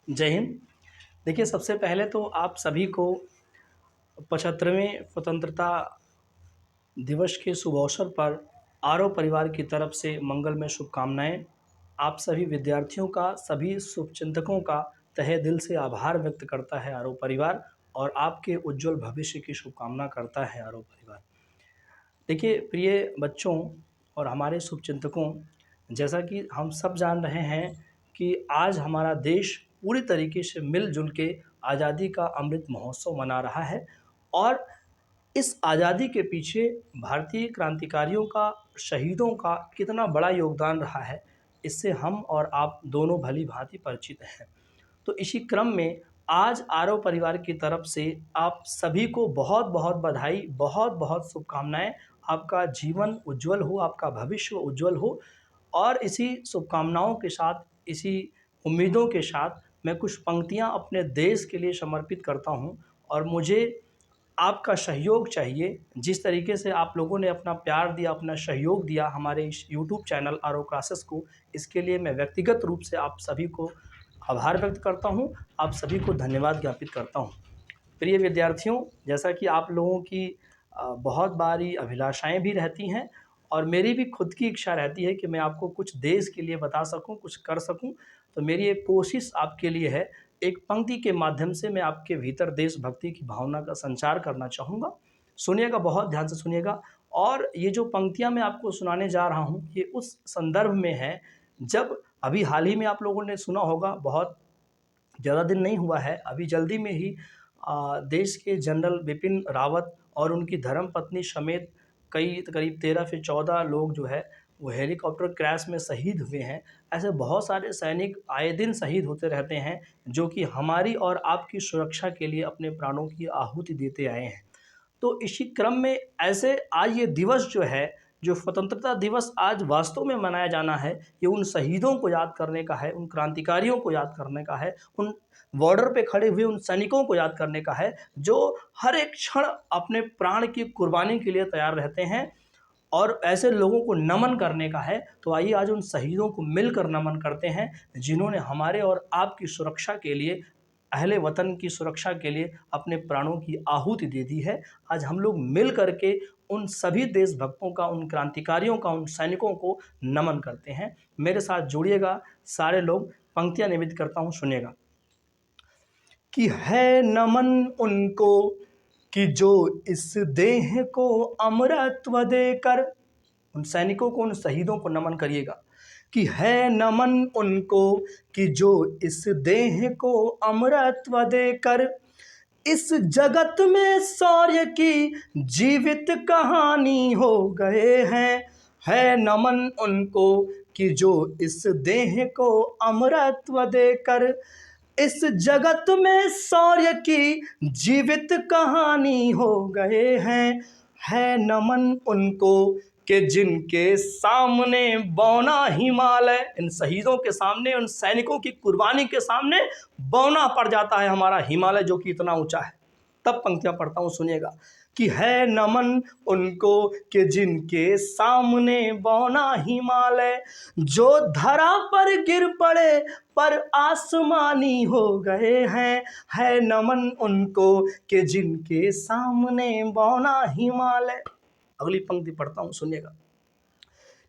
जय हिंद। देखिए, सबसे पहले तो आप सभी को 75वें स्वतंत्रता दिवस के शुभ अवसर पर आरव परिवार की तरफ से मंगलमय शुभकामनाएँ। आप सभी विद्यार्थियों का, सभी शुभचिंतकों का तहे दिल से आभार व्यक्त करता है आरव परिवार और आपके उज्ज्वल भविष्य की शुभकामना करता है आरव परिवार। देखिए प्रिय बच्चों और हमारे शुभचिंतकों, जैसा कि हम सब जान रहे हैं कि आज हमारा देश पूरी तरीके से मिलजुल के आज़ादी का अमृत महोत्सव मना रहा है और इस आज़ादी के पीछे भारतीय क्रांतिकारियों का, शहीदों का कितना बड़ा योगदान रहा है, इससे हम और आप दोनों भली-भाँति परिचित हैं। तो इसी क्रम में आज आरव परिवार की तरफ से आप सभी को बहुत-बहुत बधाई, बहुत-बहुत शुभकामनाएँ। आपका जीवन उज्ज्वल हो, आपका भविष्य उज्ज्वल हो और इसी शुभकामनाओं के साथ, इसी उम्मीदों के साथ मैं कुछ पंक्तियाँ अपने देश के लिए समर्पित करता हूँ और मुझे आपका सहयोग चाहिए। जिस तरीके से आप लोगों ने अपना प्यार दिया, अपना सहयोग दिया हमारे इस यूट्यूब चैनल आरव क्लासेस को, इसके लिए मैं व्यक्तिगत रूप से आप सभी को आभार व्यक्त करता हूँ, आप सभी को धन्यवाद ज्ञापित करता हूँ। प्रिय विद्यार्थियों, जैसा कि आप लोगों की बहुत बारी अभिलाषाएँ भी रहती हैं और मेरी भी खुद की इच्छा रहती है कि मैं आपको कुछ देश के लिए बता सकूँ, कुछ कर सकूँ। तो मेरी एक कोशिश आपके लिए है, एक पंक्ति के माध्यम से मैं आपके भीतर देशभक्ति की भावना का संचार करना चाहूँगा। सुनिएगा, बहुत ध्यान से सुनिएगा। और ये जो पंक्तियाँ मैं आपको सुनाने जा रहा हूँ, ये उस संदर्भ में है जब अभी हाल ही में आप लोगों ने सुना होगा, बहुत ज़्यादा दिन नहीं हुआ है, अभी जल्दी में ही देश के जनरल बिपिन रावत और उनकी धर्मपत्नी समेत करीब 13 से 14 लोग जो है वो हेलीकॉप्टर क्रैश में शहीद हुए हैं। ऐसे बहुत सारे सैनिक आए दिन शहीद होते रहते हैं, जो कि हमारी और आपकी सुरक्षा के लिए अपने प्राणों की आहुति देते आए हैं। तो इसी क्रम में ऐसे आज ये दिवस जो है, जो स्वतंत्रता दिवस आज वास्तव में मनाया जाना है, ये उन शहीदों को याद करने का है, उन क्रांतिकारियों को याद करने का है, उन बॉर्डर पे खड़े हुए उन सैनिकों को याद करने का है, जो हर एक क्षण अपने प्राण की कुर्बानी के लिए तैयार रहते हैं और ऐसे लोगों को नमन करने का है। तो आइए आज उन शहीदों को मिलकर नमन करते हैं, जिन्होंने हमारे और आपकी सुरक्षा के लिए, अहले वतन की सुरक्षा के लिए अपने प्राणों की आहुति दे दी है। आज हम लोग मिल करके उन सभी देशभक्तों का, उन क्रांतिकारियों का, उन सैनिकों को नमन करते हैं। मेरे साथ जुड़िएगा सारे लोग, पंक्तियाँ निवेदित करता हूँ, सुनिएगा। कि है नमन उनको कि जो इस देह को अमरत्व देकर, उन सैनिकों को, उन शहीदों को नमन करिएगा। कि है नमन उनको कि जो इस देह को अमरत्व देकर इस जगत में शौर्य की जीवित कहानी हो गए हैं। है नमन उनको कि जो इस देह को अमरत्व देकर इस जगत में शौर्य की जीवित कहानी हो गए हैं। है नमन उनको कि जिनके सामने बौना हिमालय, इन शहीदों के सामने, उन सैनिकों की कुर्बानी के सामने बौना पड़ जाता है हमारा हिमालय, जो कि इतना ऊंचा है। तब पंक्तियां पढ़ता हूँ, सुनिएगा। कि है नमन उनको कि जिनके सामने बौना हिमालय, जो धरा पर गिर पड़े पर आसमानी हो गए हैं। है नमन उनको कि जिनके सामने बौना हिमालय। अगली पंक्ति पढ़ता हूँ, सुनिएगा।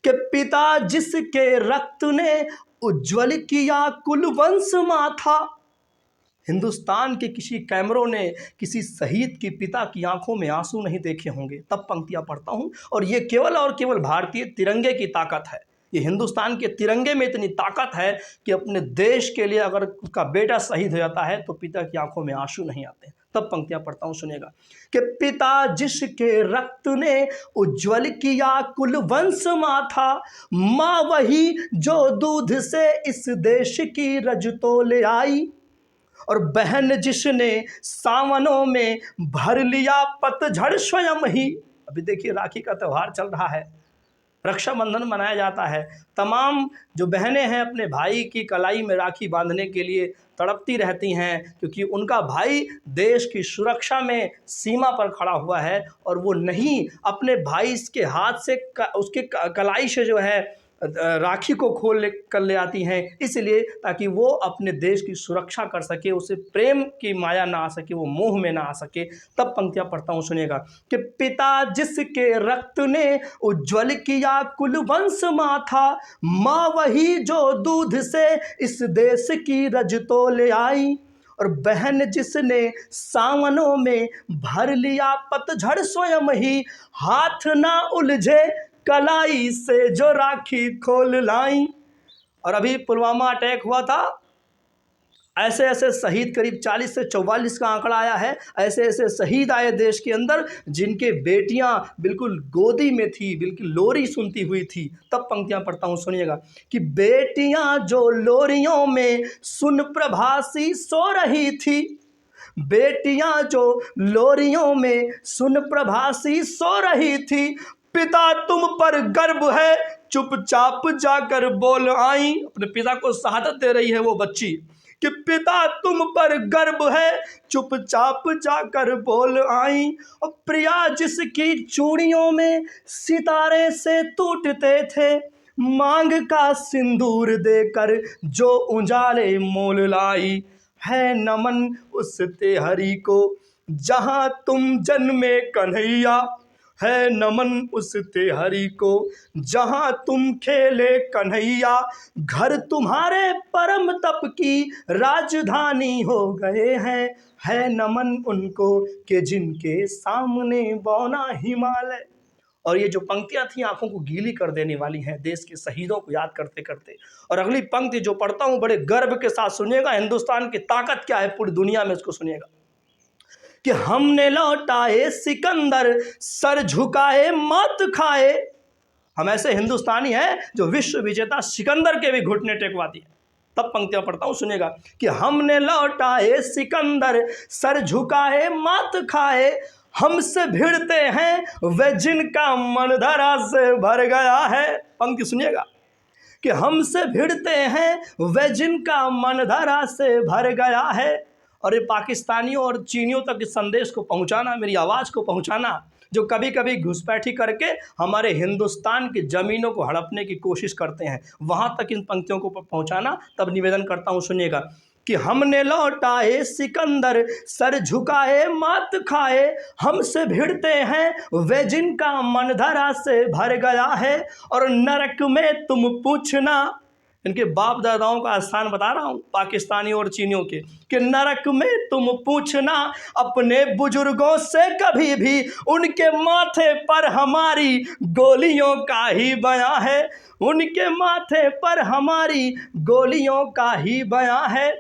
कि पिता जिसके रक्त ने उज्ज्वल किया कुल वंश माथा। हिंदुस्तान के किसी कैमरों ने किसी शहीद की पिता की आंखों में आंसू नहीं देखे होंगे। तब पंक्तियां पढ़ता हूं, और ये केवल और केवल भारतीय तिरंगे की ताकत है। ये हिंदुस्तान के तिरंगे में इतनी ताकत है कि अपने देश के लिए अगर उसका बेटा शहीद हो जाता है तो पिता की आंखों में आंसू नहीं आते। तब पंक्तियां पढ़ता हूं, सुनेगा। कि पिता जिसके रक्त ने उज्ज्वल किया कुल वंश माथा, माँ वही जो दूध से इस देश की रज तो ले आई, और बहन जिसने सावनों में भर लिया पतझड़ स्वयं ही। अभी देखिए, राखी का त्यौहार चल रहा है, रक्षाबंधन मनाया जाता है। तमाम जो बहनें हैं अपने भाई की कलाई में राखी बांधने के लिए तड़पती रहती हैं, क्योंकि उनका भाई देश की सुरक्षा में सीमा पर खड़ा हुआ है और वो नहीं अपने भाई के हाथ से उसके कलाई से जो है राखी को खोल कर ले आती हैं, इसलिए ताकि वो अपने देश की सुरक्षा कर सके, उसे प्रेम की माया ना आ सके, वो मोह में ना आ सके। तब पंक्तियाँ पढ़ता हूँ, सुनिएगा कि पिता जिसके रक्त ने उज्ज्वल किया कुल वंश माथा, माँ वही जो दूध से इस देश की रज तो ले आई, और बहन जिसने सावनों में भर लिया पतझड़ स्वयं ही, हाथ ना उलझे कलाई से जो राखी खोल लाई। और अभी पुलवामा अटैक हुआ था, ऐसे ऐसे शहीद करीब 40 से 44 का आंकड़ा आया है, ऐसे ऐसे शहीद आए देश के अंदर जिनके बेटियां बिल्कुल गोदी में थी, बिल्कुल लोरी सुनती हुई थी। तब पंक्तियां पढ़ता हूं, सुनिएगा कि बेटियां जो लोरियों में सुन प्रभासी सो रही थी, बेटियां जो लोरियों में सुन प्रभासी सो रही थी, पिता तुम पर गर्व है चुपचाप जाकर बोल आई। अपने पिता को शहादत दे रही है वो बच्ची कि पिता तुम पर गर्व है चुपचाप जाकर बोल आई। और प्रिया जिसकी चूड़ियों में सितारे से टूटते थे, मांग का सिंदूर देकर जो उजाले मोल लाई, है नमन उस तेहरी को जहां तुम जन्मे कन्हैया, है नमन उस तेहरी को जहां तुम खेले कन्हैया, घर तुम्हारे परम तप की राजधानी हो गए हैं, है नमन उनको कि जिनके सामने बौना हिमालय। और ये जो पंक्तियां थी आंखों को गीली कर देने वाली हैं देश के शहीदों को याद करते करते। और अगली पंक्ति जो पढ़ता हूं बड़े गर्व के साथ सुनिएगा, हिंदुस्तान की ताकत क्या है पूरी दुनिया में, इसको सुनिएगा कि हमने लौटाए सिकंदर सर झुकाए मात खाए। हम ऐसे हिंदुस्तानी हैं जो विश्व विजेता सिकंदर के भी घुटने टेकवा दिए। तब पंक्तियां पढ़ता हूं, सुनिएगा कि हमने लौटाए सिकंदर सर झुकाए मात खाए, हमसे भिड़ते हैं वे जिनका मन धरा से भर गया है। पंक्ति सुनिएगा कि हमसे भिड़ते हैं वे जिनका मन धरा से भर गया है। और ये पाकिस्तानियों और चीनियों तक इस संदेश को पहुंचाना, मेरी आवाज़ को पहुंचाना, जो कभी कभी घुसपैठी करके हमारे हिंदुस्तान की ज़मीनों को हड़पने की कोशिश करते हैं, वहां तक इन पंक्तियों को पहुंचाना। तब निवेदन करता हूं, सुनिएगा कि हमने लौटाए सिकंदर सर झुकाए मात खाए, हमसे भिड़ते हैं वे जिनका मन धरा से भर गया है, और नरक में तुम पूछना, इनके बाप दादाओं का स्थान बता रहा हूं पाकिस्तानी और चीनियों के, कि नरक में तुम पूछना अपने बुजुर्गों से कभी भी, उनके माथे पर हमारी गोलियों का ही बयां है, उनके माथे पर हमारी गोलियों का ही बयां है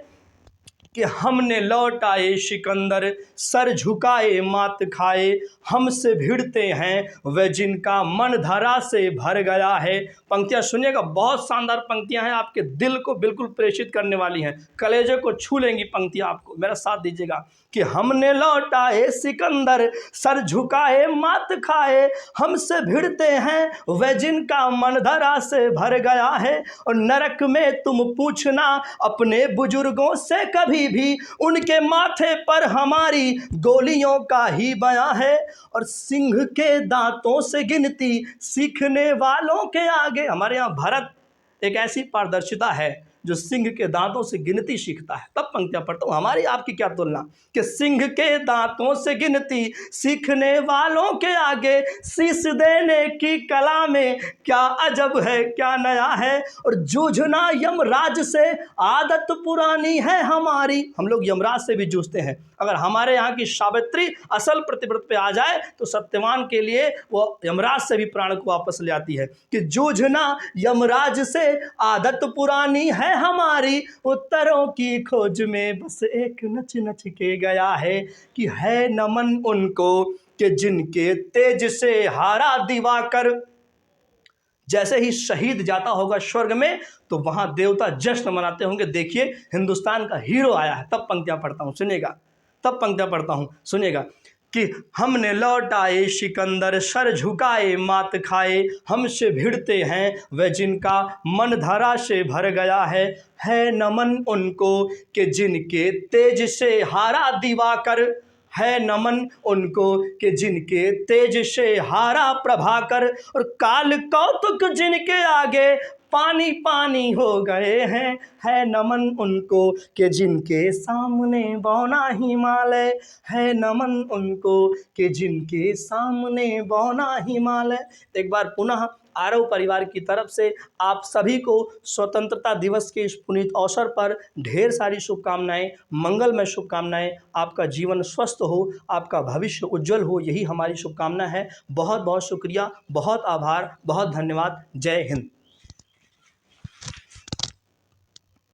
कि हमने लौटाए सिकंदर सर झुकाए मात खाए, हमसे भिड़ते हैं वे जिनका मन धरा से भर गया है। पंक्तियां सुनिएगा, बहुत शानदार पंक्तियां हैं, आपके दिल को बिल्कुल प्रेषित करने वाली हैं, कलेजे को छू लेंगी पंक्तियां। आपको मेरा साथ दीजिएगा कि हमने लौटाए सिकंदर सर झुकाए मात खाए, हमसे भिड़ते हैं वे जिनका मन धरा से भर गया है, और नरक में तुम पूछना अपने बुजुर्गों से कभी भी, उनके माथे पर हमारी गोलियों का ही बयां है। और सिंह के दांतों से गिनती सीखने वालों के आगे, हमारे यहाँ भारत एक ऐसी पारदर्शिता है जो सिंह के दांतों से गिनती सीखता है। तब पंक्तियां पढ़ता हूं, हमारी आपकी क्या तुलना, कि सिंह के दांतों से गिनती सीखने वालों के आगे, शीश देने की कला में क्या अजब है क्या नया है, और जूझना यमराज से आदत पुरानी है हमारी। हम लोग यमराज से भी जूझते हैं, अगर हमारे यहाँ की सावित्री असल प्रतिव्रत पे आ जाए तो सत्यवान के लिए वो यमराज से भी प्राण को वापस ले आती है, कि जूझना यमराज से आदत पुरानी है हमारी, उत्तरों की खोज में बस एक नच नच के गया है, कि है नमन उनको कि जिनके तेज से हारा दिवाकर। जैसे ही शहीद जाता होगा स्वर्ग में तो वहां देवता जश्न मनाते होंगे, देखिए हिंदुस्तान का हीरो आया है। तब पंक्तियां पढ़ता हूं, सुनिएगा, तब पंक्तियां पढ़ता हूं, सुनिएगा कि हमने लौटाए सिकंदर सर झुकाए मात खाए, हमसे भिड़ते हैं वे जिनका मन धरा से भर गया है नमन उनको कि जिनके तेज से हारा दिवाकर। है नमन उनको कि जिनके तेज से हारा प्रभाकर, और काल कौतुक जिनके आगे पानी पानी हो गए हैं। है नमन उनको कि जिनके सामने बौना हिमालय, है नमन उनको कि जिनके सामने बौना हिमालय। एक बार पुनः आरव परिवार की तरफ से आप सभी को स्वतंत्रता दिवस के इस पुनीत अवसर पर ढेर सारी शुभकामनाएं, मंगलमय शुभकामनाएं। आपका जीवन स्वस्थ हो, आपका भविष्य उज्जवल हो, यही हमारी शुभकामना है। बहुत बहुत शुक्रिया, बहुत आभार, बहुत धन्यवाद। जय हिंद।